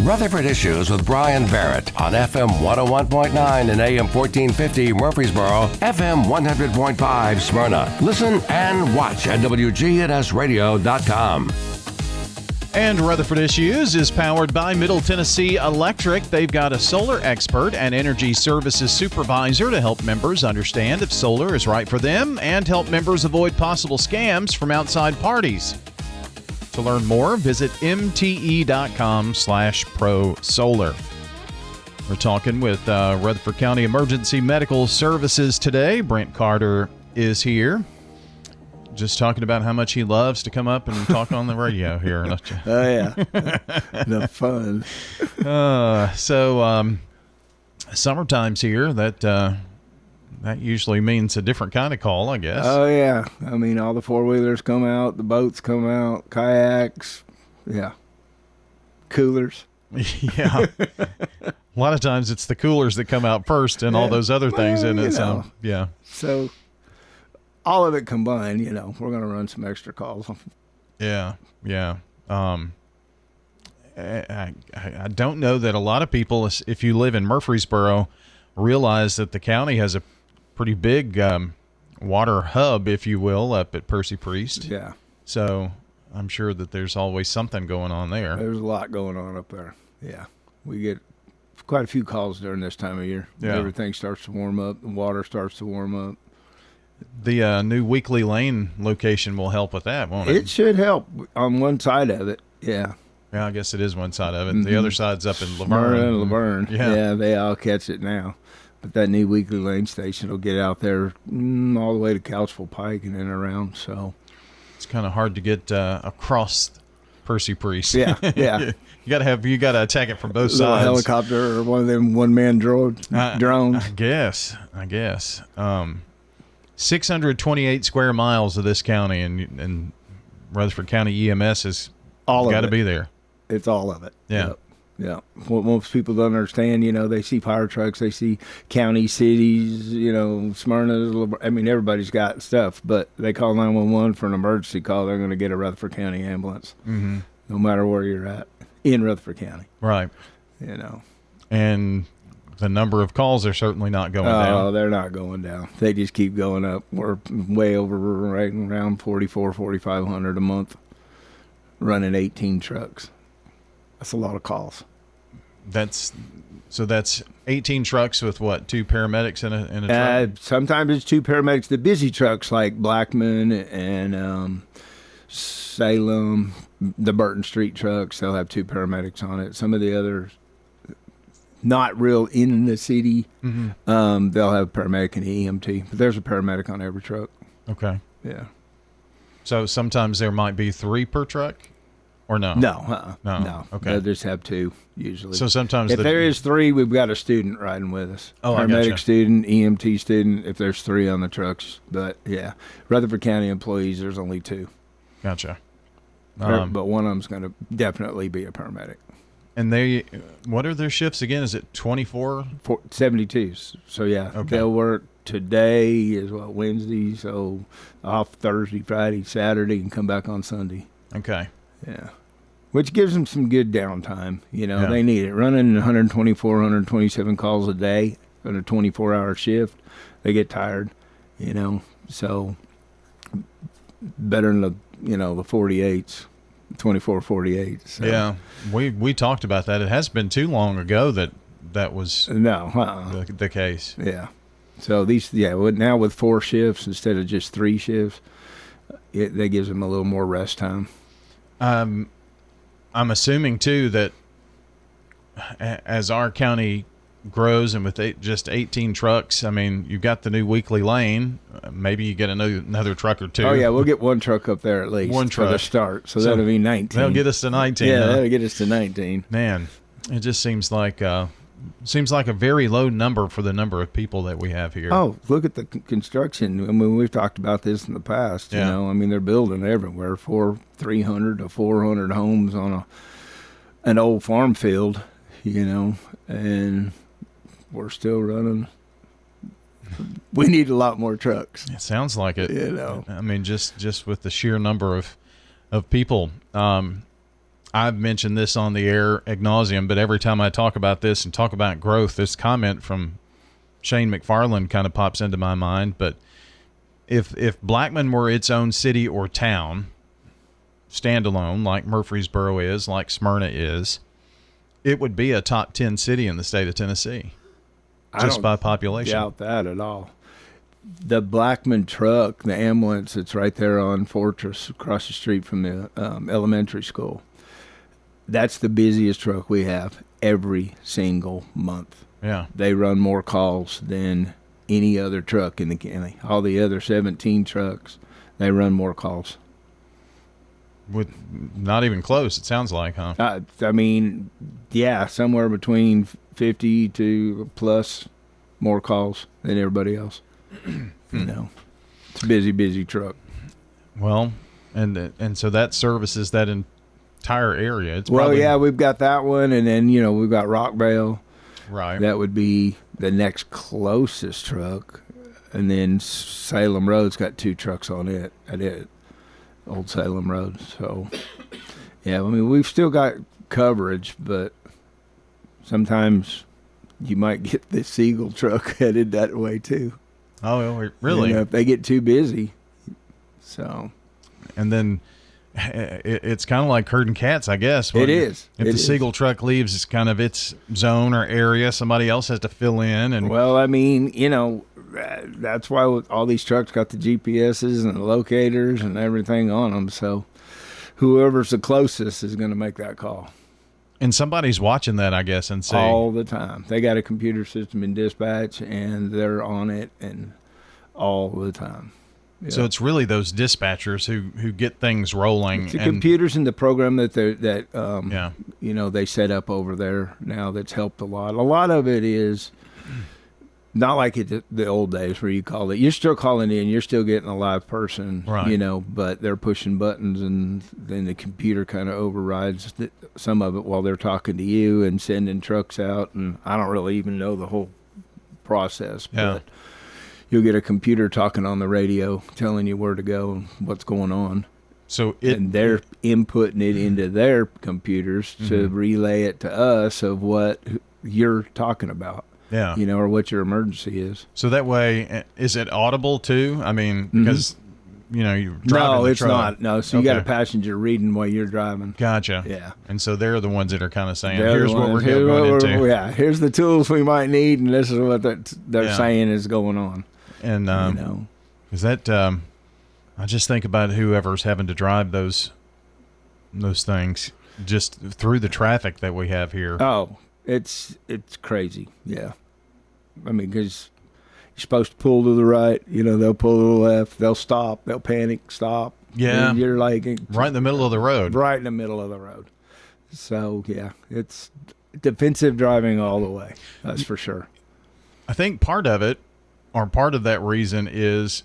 Rutherford Issues with Brian Barrett on FM 101.9 and AM 1450 Murfreesboro, FM 100.5 Smyrna. Listen and watch at WGNSradio.com. And Rutherford Issues is powered by Middle Tennessee Electric. They've got a solar expert and energy services supervisor to help members understand if solar is right for them and help members avoid possible scams from outside parties. To learn more, visit mte.com/prosolar. We're talking with Rutherford County Emergency Medical Services today. Brent Carter is here. Just talking about how much he loves to come up and talk on the radio here. Oh, yeah. The fun. Summertime's here. That usually means a different kind of call, I guess. Oh, yeah. I mean, all the four-wheelers come out, the boats come out, kayaks, yeah. Coolers. Yeah. A lot of times it's the coolers that come out first and all those other things in it. So, yeah. So, all of it combined, we're going to run some extra calls. Yeah. I don't know that a lot of people, if you live in Murfreesboro, realize that the county has a pretty big water hub, if you will, up at Percy Priest. Yeah. So I'm sure that there's always something going on there. There's a lot going on up there. Yeah. We get quite a few calls during this time of year. Yeah. Everything starts to warm up. The water starts to warm up. The new Weekly Lane location will help with that, won't it? It should help on one side of it. Yeah. Yeah, I guess it is one side of it. Mm-hmm. The other side's up in Laverne. Yeah, they all catch it now. But that new Weekly Lane station will get out there all the way to Couchville Pike and then around. So it's kind of hard to get across Percy Priest. Yeah. you gotta attack it from both sides. A helicopter or one of them one-man drones. I guess. 628 square miles of this county, and Rutherford County EMS has got to be there. It's all of it. Yeah. Yep. Yeah. What most people don't understand, they see fire trucks, they see county, cities, Smyrna. I mean, everybody's got stuff, but they call 911 for an emergency call. They're going to get a Rutherford County ambulance, no matter where you're at in Rutherford County. Right. And the number of calls are certainly not going down. Oh, they're not going down. They just keep going up. We're way over, right around 4,500 a month, running 18 trucks. That's a lot of calls. That's 18 trucks with what, 2 paramedics in a truck? Sometimes it's 2 paramedics. The busy trucks like Blackman and Salem, the Burton Street trucks, they'll have 2 paramedics on it. Some of the others, not real in the city, they'll have a paramedic and EMT. But there's a paramedic on every truck. Okay. Yeah. So sometimes there might be 3 per truck? Or no? No. Okay. They'll just have 2 usually. So sometimes if there is 3, we've got a student riding with us. Oh, paramedic student, EMT student, if there's 3 on the trucks. But, yeah, Rutherford County employees, there's only 2. Gotcha. But one of them's going to definitely be a paramedic. And what are their shifts again? Is it 24? 72s. So, yeah, They'll work today is Wednesday, so off Thursday, Friday, Saturday, and come back on Sunday. Okay. Yeah. Which gives them some good downtime. They need it. Running 124, 127 calls a day on a 24-hour shift, they get tired, So better than the 48s, 24, 48s. So. Yeah. We talked about that. It hasn't been too long ago that was the case. Yeah. So now with 4 shifts instead of just 3 shifts, that gives them a little more rest time. I'm assuming too that as our county grows and with just 18 trucks, I mean, you've got the new Weekly Lane. Maybe you get another truck or 2. Oh yeah, we'll get 1 truck up there at least. 1 truck for the start, so that'll be 19. That'll get us to 19. Yeah, that'll get us to 19. Man, it just seems like a very low number for the number of people that we have here. Oh, look at the construction. I mean, we've talked about this in the past. Yeah. I mean, they're building everywhere, 300 to 400 homes on an old farm field, and we're still running. We need a lot more trucks. It sounds like it. I mean, just with the sheer number of people. I've mentioned this on the air ad nauseum, but every time I talk about this and talk about growth, this comment from Shane McFarland kind of pops into my mind. But if Blackman were its own city or town, standalone, like Murfreesboro is, like Smyrna is, it would be a top 10 city in the state of Tennessee, just by population. I don't doubt that at all. The Blackman truck, the ambulance that's right there on Fortress across the street from the elementary school, that's the busiest truck we have every single month. Yeah. They run more calls than any other truck in the county. All the other 17 trucks, they run more calls. With not even close, it sounds like, huh? I mean, yeah, somewhere between 50 to plus more calls than everybody else. You know, it's a busy truck. Well, and so that services that entire area. It's well, probably, yeah, we've got that one, and then we've got Rockvale. Right. That would be the next closest truck, and then Salem Road's got 2 trucks on it. Old Salem Road. So, yeah, I mean, we've still got coverage, but sometimes you might get the Siegel truck headed that way too. Oh, really? If they get too busy. So. And then it's kind of like herding cats, I guess. It is. If the Siegel truck leaves, it's kind of its zone or area. Somebody else has to fill in. And well, I mean, that's why all these trucks got the GPSs and the locators and everything on them. So whoever's the closest is going to make that call. And somebody's watching that, I guess, and see. All the time. They got a computer system in dispatch, and they're on it and all the time. Yeah. So it's really those dispatchers who get things rolling. It's the computers in the program that they set up over there now that's helped a lot. A lot of it is not like the old days where you call it. You're still calling in. You're still getting a live person, right. But they're pushing buttons, and then the computer kind of overrides some of it while they're talking to you and sending trucks out. And I don't really even know the whole process, but you'll get a computer talking on the radio telling you where to go and what's going on. And they're inputting it into their computers to relay it to us of what you're talking about. Yeah. Or what your emergency is. So that way, is it audible too? I mean, because, you're driving No, the it's truck. not. No, so you got a passenger reading while you're driving. Gotcha. Yeah. And so they're the ones that are kind of saying, here's what we're going into. Yeah, here's the tools we might need, and this is what they're saying is going on. And, is that, I just think about whoever's having to drive those things just through the traffic that we have here. Oh, it's crazy. Yeah. I mean, because you're supposed to pull to the right, they'll pull to the left, they'll stop, they'll panic, stop. Yeah. And you're like right in the middle of the road. Right in the middle of the road. So, yeah, it's defensive driving all the way. That's for sure. I think part of that reason is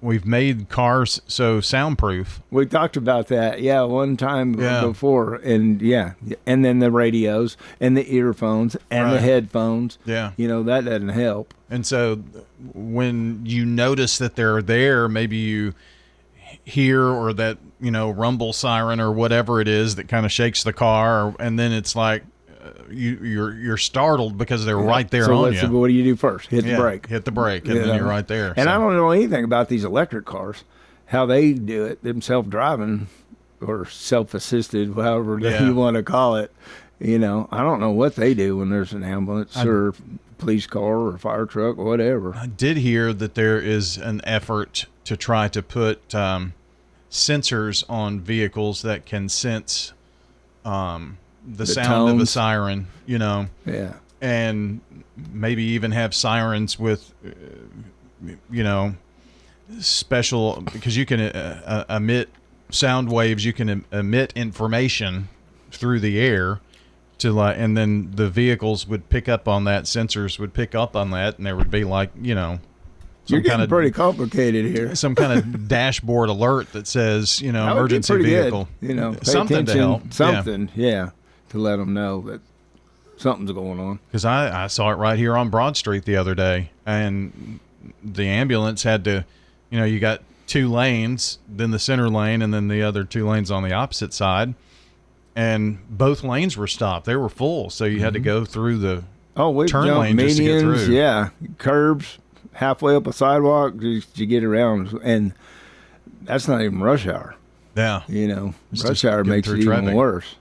we've made cars so soundproof. We talked about that, one time before, and and then the radios and the earphones and the headphones. Yeah, that doesn't help. And so when you notice that they're there, maybe you hear or that rumble siren or whatever it is that kind of shakes the car, and then it's like you're startled because they're right there on you. So what do you do first? Hit the brake. Hit the brake, and then you're right there. And I don't know anything about these electric cars, how they do it, them self-driving or self-assisted, however you want to call it. I don't know what they do when there's an ambulance or police car or fire truck or whatever. I did hear that there is an effort to try to put sensors on vehicles that can sense the sound tones of a siren, Yeah. And maybe even have sirens with, special, because you can emit sound waves, you can emit information through the air and then the vehicles would pick up on that, sensors would pick up on that, and there would be like, you're getting pretty complicated here. Some kind of dashboard alert that says, emergency vehicle. Good. Something to help. Something, to let them know that something's going on. Because I saw it right here on Broad Street the other day, and the ambulance had to, you got 2 lanes, then the center lane, and then the other 2 lanes on the opposite side. and both lanes were stopped. They were full, so you had to go through the we turn jumped lane just to get medians, through. yeah, curbs, halfway up a sidewalk just to get around, and that's not even rush hour. Yeah. Rush hour makes it traffic. even worse.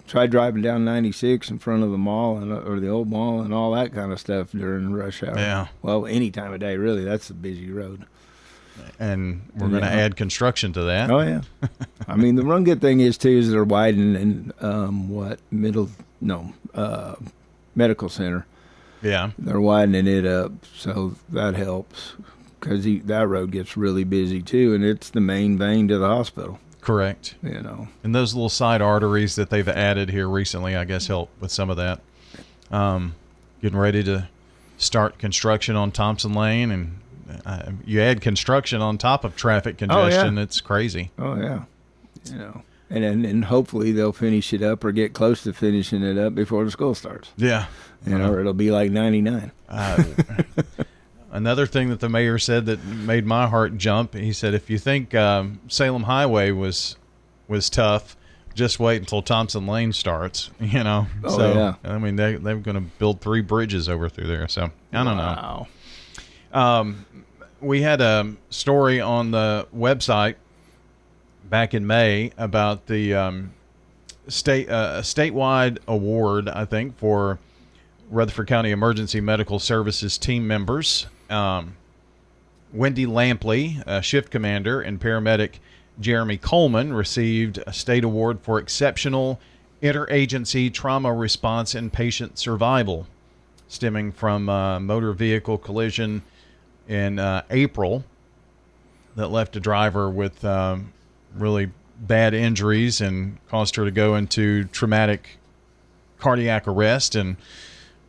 Try driving down 96 in front of the mall or the old mall and all that kind of stuff during rush hour. Yeah. Well, any time of day, really. That's a busy road. And we're going to add construction to that. Oh, yeah. I mean, the one good thing is they're widening medical center. Yeah. They're widening it up, so that helps because that road gets really busy, too, and it's the main vein to the hospital. Correct. And those little side arteries that they've added here recently, I guess, help with some of that. Getting ready to start construction on Thompson Lane, and you add construction on top of traffic congestion. Oh, yeah. It's crazy. Oh, yeah. And hopefully they'll finish it up or get close to finishing it up before the school starts. Yeah. Or it'll be like 99. Another thing that the mayor said that made my heart jump, he said, if you think Salem Highway was tough, just wait until Thompson Lane starts, Oh, so, yeah. I mean, they're going to build 3 bridges over through there, so I don't know. We had a story on the website back in May about the statewide award, I think, for Rutherford County Emergency Medical Services team members. Wendy Lampley, shift commander, and paramedic Jeremy Coleman received a state award for exceptional interagency trauma response and patient survival, stemming from a motor vehicle collision in April that left a driver with really bad injuries and caused her to go into traumatic cardiac arrest, and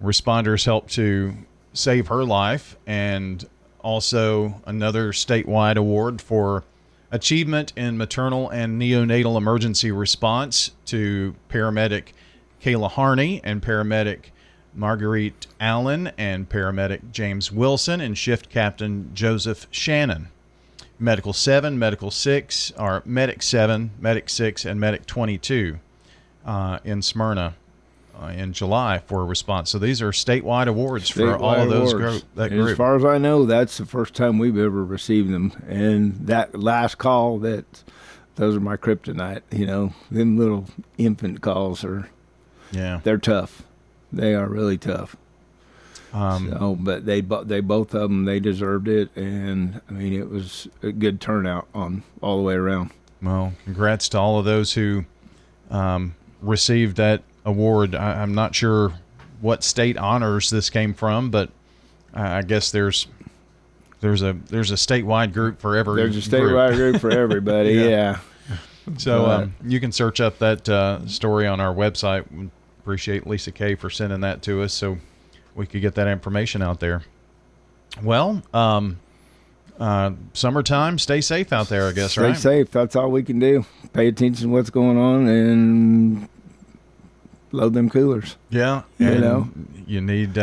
responders helped to save her life. And also another statewide award for achievement in maternal and neonatal emergency response to paramedic Kayla Harney and paramedic Marguerite Allen and paramedic James Wilson and shift captain Joseph Shannon. Medical 7, Medical 6, or Medic 7, Medic 6, and Medic 22 in Smyrna in July for a response. So these are statewide awards for all of those group. As far as I know, that's the first time we've ever received them. And that last call, those are my kryptonite. Them little infant calls they're tough. They are really tough. But they both of them, they deserved it, and I mean it was a good turnout on all the way around. Well, congrats to all of those who received that award. I'm not sure what state honors this came from, but I guess there's a statewide group for every. There's a statewide group for everybody. Yeah. So you can search up that story on our website. We appreciate Lisa Kay for sending that to us, so we could get that information out there. Well, summertime, stay safe out there, I guess, right? Stay safe. That's all we can do. Pay attention to what's going on and load them coolers. Yeah. You need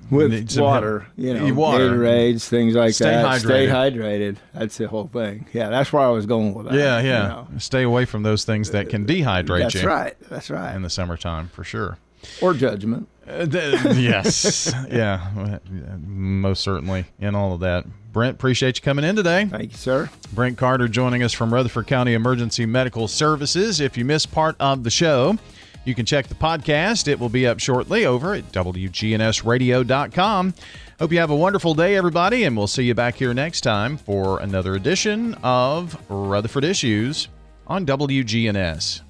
with some water, water. Gatorades, things like that. Hydrated. Stay hydrated. That's the whole thing. Yeah, that's where I was going with that. Yeah. Stay away from those things that can dehydrate you. That's right. In the summertime, for sure. Or judgment. Yes. Yeah. Most certainly in all of that. Brent, appreciate you coming in today. Thank you, sir. Brent Carter joining us from Rutherford County Emergency Medical Services. If you missed part of the show, you can check the podcast. It will be up shortly over at WGNSradio.com. Hope you have a wonderful day, everybody, and we'll see you back here next time for another edition of Rutherford Issues on WGNS.